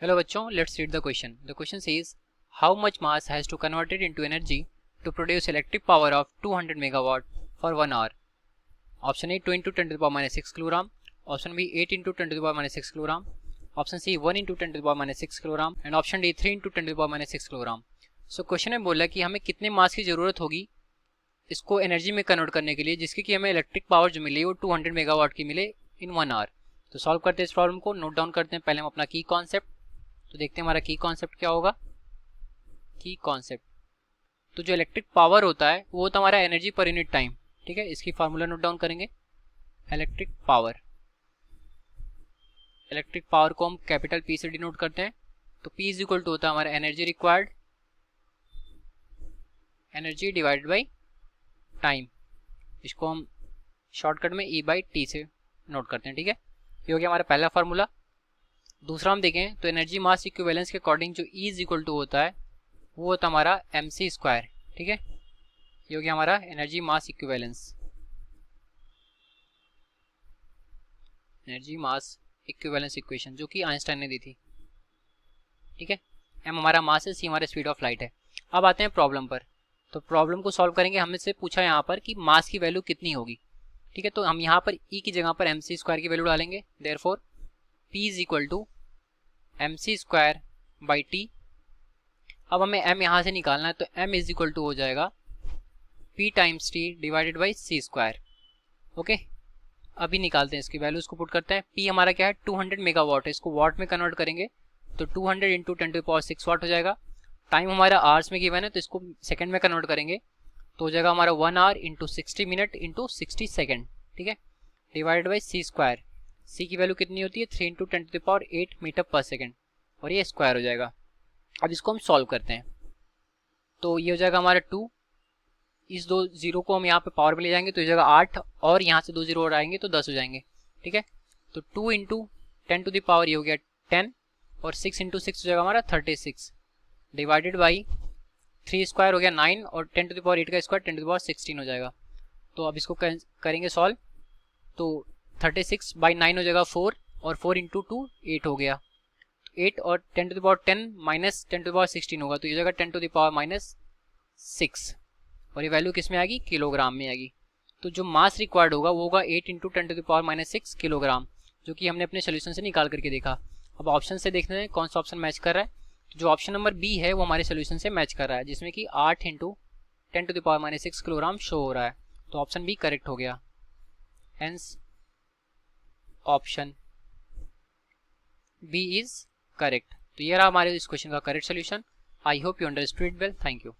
Hello बच्चों, let's read the question. The question says, how much mass has to convert it into energy to produce electric power of 200 megawatt for 1 hour? Option A 2 into 10 to the power minus 6 kilogram. Option B 8 into 10 to the power minus 6 kilogram. Option C 1 into 10 to the power minus 6 kilogram. And option D 3 into 10 to the power minus 6 kilogram. So question में बोला कि हमें कितने मास की ज़रूरत होगी इसको energy में कन्वर्ट करने के लिए जिसकी कि हमें इलेक्ट्रिक पावर जो मिली वो 200 मेगावाट की मिले इन 1 आवर. तो सॉल्व करते हैं इस प्रॉब्लम को, नोट डाउन करते हैं पहले हम अपना की कॉन्सेप्ट. तो देखते हैं हमारा की कॉन्सेप्ट क्या होगा. की कॉन्सेप्ट तो जो इलेक्ट्रिक पावर होता है वो होता है हमारा एनर्जी पर यूनिट टाइम. ठीक है, इसकी फार्मूला नोट डाउन करेंगे. इलेक्ट्रिक पावर को हम कैपिटल पी से डिनोट करते हैं. तो पी इज इक्वल टू होता है हमारा energy required, energy divided by time. इसको हम शॉर्टकट में ई बाई टी से नोट करते हैं. ठीक है, ये हो गया हमारा पहला फार्मूला. दूसरा हम देखें तो एनर्जी मास इक्विवेलेंस के अकॉर्डिंग जो ई इज इक्वल टू होता है वो होता है हमारा एम सी स्क्वायर. ठीक है, ये हो गया हमारा एनर्जी मास इक्विवेलेंस, एनर्जी मास इक्विवेलेंस इक्वेशन जो कि आइंस्टाइन ने दी थी. ठीक है, एम हमारा मास है, सी हमारा स्पीड ऑफ लाइट है. अब आते हैं प्रॉब्लम पर. तो प्रॉब्लम को सॉल्व करेंगे. हमने से पूछा यहाँ पर कि मास की वैल्यू कितनी होगी. ठीक है, तो हम यहाँ पर ई की जगह पर एम सी स्क्वायर की वैल्यू डालेंगे. Therefore P is equal to M C square by T. अब हमें m यहाँ से निकालना है तो m इज इक्वल टू हो जाएगा P times T divided by C square. Okay, अभी निकालते हैं इसकी वैल्यूज को पुट करते हैं. P हमारा क्या है 200 मेगावाट है, इसको वाट में कन्वर्ट करेंगे तो 200 इंटू 10 टू द पावर 6 वाट हो जाएगा. टाइम हमारा आवर्स में गिवन है तो इसको सेकंड में कन्वर्ट करेंगे तो हो जाएगा हमारा 1 hour into 60 minute into 60 second. ठीक है, divided by C square. C की वैल्यू कितनी होती है 3 into 10 to the power 8 metre per second और ये स्क्वायर हो जाएगा. अब इसको हम सॉल्व करते हैं तो ये हो जाएगा हमारा 2. इस दो जीरो को हम यहाँ पे पावर में ले जाएंगे तो ये हो जाएगा 8 और यहाँ से 2 जीरो और आएंगे तो 10 हो जाएंगे. ठीक है, तो 2 इंटू 10 टू द पावर ये हो गया 10 और 6 इंटू 6 हो जाएगा हमारा 36 डिवाइडेड बाई 3 स्क्वायर हो गया 9 और 10 टू द पावर 8 का स्क्वायर 10 टू द पावर 16 हो जाएगा. तो अब इसको करेंगे सॉल्व तो 36 बाई 9 हो जाएगा 4 और 4 इंटू 2 8 हो गया. 8 और 10 to the power 10 minus 10 to the power 16 होगा तो ये जगह 10 टू द पावर माइनस 6 और ये वैल्यू किस में आएगी किलोग्राम में आएगी. तो जो मास रिक्वायर्ड होगा वो होगा 8 into 10 to the power minus 6 kilogram, जो कि हमने अपने सोल्यूशन से निकाल करके देखा. अब ऑप्शन से देखते हैं कौन सा ऑप्शन मैच कर रहा है. तो जो ऑप्शन नंबर बी है वो हमारे सोल्यूशन से मैच कर रहा है जिसमें कि 8 into 10 to the power minus 6 kilogram show हो रहा है. तो ऑप्शन बी करेक्ट हो गया. Hence option B is correct. तो ये रहा हमारे इस क्वेश्चन का correct solution. I hope you understood it well. Thank you.